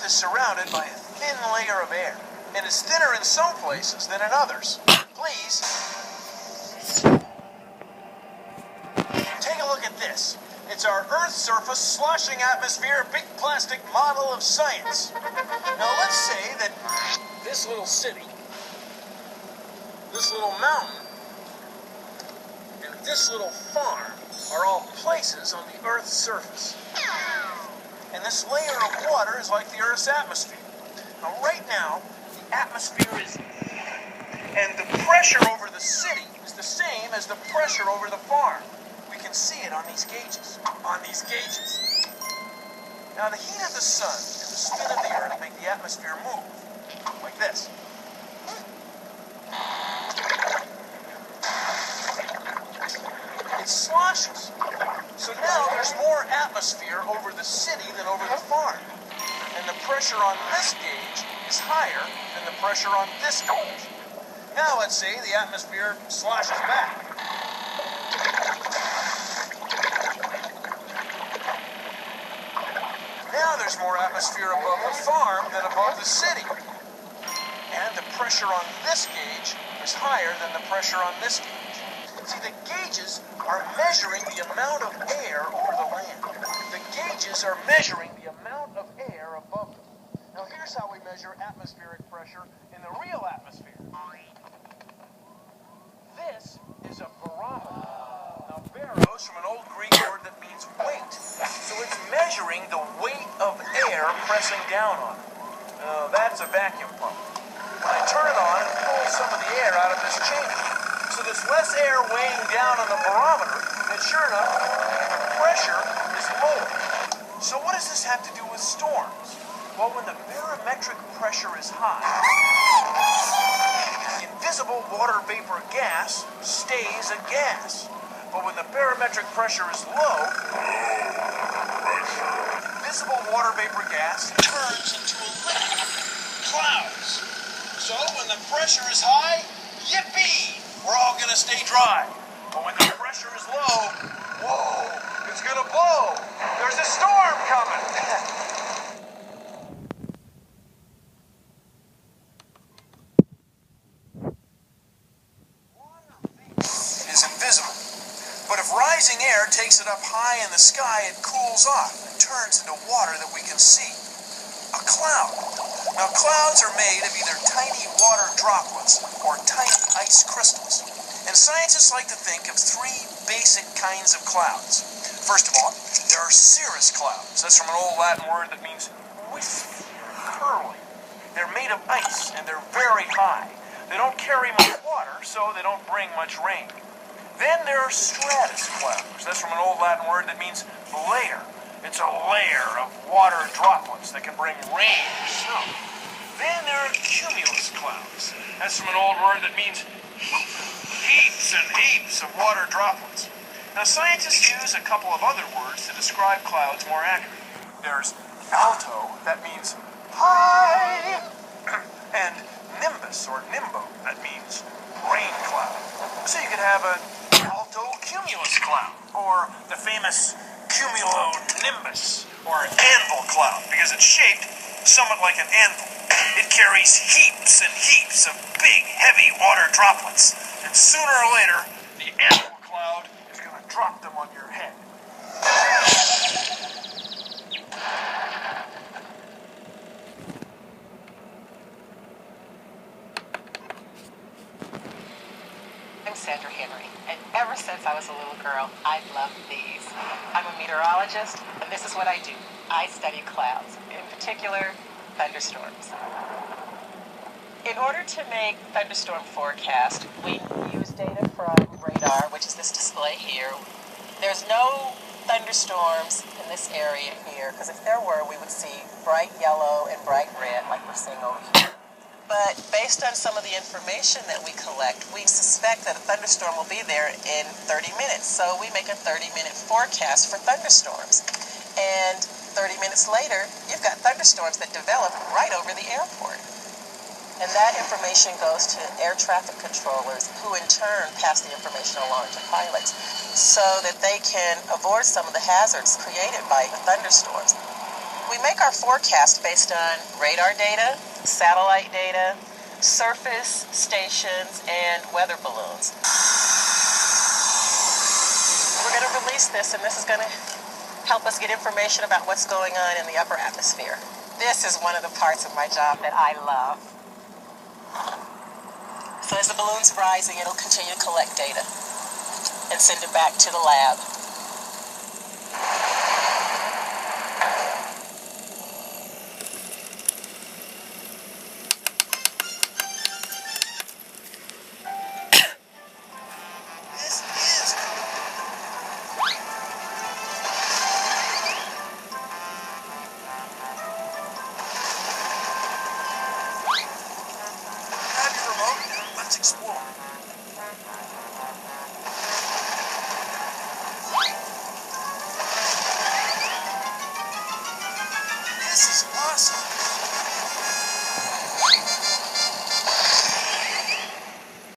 Earth is surrounded by a thin layer of air, and is thinner in some places than in others. Please, take a look at this. It's our Earth's surface sloshing atmosphere, big plastic model of science. Now let's say that this little city, this little mountain, and this little farm are all places on the Earth's surface. And this layer of water is like the Earth's atmosphere. Now right now, the atmosphere is and the pressure over the city is the same as the pressure over the farm. We can see it on these gauges. Now the heat of the sun and the spin of the Earth make the atmosphere move. Like this. It sloshes. So now there's more atmosphere over the city than over the farm. And the pressure on this gauge is higher than the pressure on this gauge. Now let's say the atmosphere sloshes back. Now there's more atmosphere above the farm than above the city. And the pressure on this gauge is higher than the pressure on this gauge. See, the gauges are measuring the amount of air over the land. The gauges are measuring the amount of air above them. Now here's how we measure atmospheric pressure in the real atmosphere. This is a barometer. Now baros from an old Greek word that means weight. So it's measuring the weight of air pressing down on it. Now that's a vacuum pump. When I turn it on, it pulls some of the air out of this chamber. So there's less air weighing down on the barometer, and sure enough, the pressure is lower. So what does this have to do with storms? Well, when the barometric pressure is high, invisible water vapor gas stays a gas. But when the barometric pressure is low, visible water vapor gas turns into a liquid, clouds. So when the pressure is high, yippee! We're all gonna stay dry. But when the pressure is low, whoa, it's gonna blow. There's a storm coming. Water is invisible. But if rising air takes it up high in the sky, it cools off and turns into water that we can see. A cloud. Now, clouds are made of either tiny water droplets or tiny ice crystals. And scientists like to think of three basic kinds of clouds. First of all, there are cirrus clouds. That's from an old Latin word that means wispy, curly. They're made of ice, and they're very high. They don't carry much water, so they don't bring much rain. Then there are stratus clouds. That's from an old Latin word that means layer. It's a layer of water droplets that can bring rain or snow. Then there are cumulus clouds. That's from an old word that means heaps and heaps of water droplets. Now scientists use a couple of other words to describe clouds more accurately. There's alto, that means high, and nimbus or nimbo, that means rain cloud. So you could have an alto cumulus cloud, or the famous cumulonimbus, or anvil cloud, because it's shaped somewhat like an anvil. It carries heaps and heaps of big, heavy water droplets, and sooner or later, the anvil cloud is going to drop them on your head. I'm Sandra Henry, and ever since I was a little girl, I've loved these. I'm a meteorologist, and this is what I do. I study clouds, in particular, thunderstorms. In order to make thunderstorm forecast, we use data from radar, which is this display here. There's no thunderstorms in this area here, because if there were, we would see bright yellow and bright red, like we're seeing over here. But based on some of the information that we collect, we suspect that a thunderstorm will be there in 30 minutes. So we make a 30-minute forecast for thunderstorms. And 30 minutes later, you've got thunderstorms that develop right over the airport. And that information goes to air traffic controllers, who in turn pass the information along to pilots so that they can avoid some of the hazards created by the thunderstorms. We make our forecast based on radar data, satellite data, surface stations, and weather balloons. We're going to release this, and this is going to help us get information about what's going on in the upper atmosphere. This is one of the parts of my job that I love. So as the balloon's rising, it'll continue to collect data and send it back to the lab.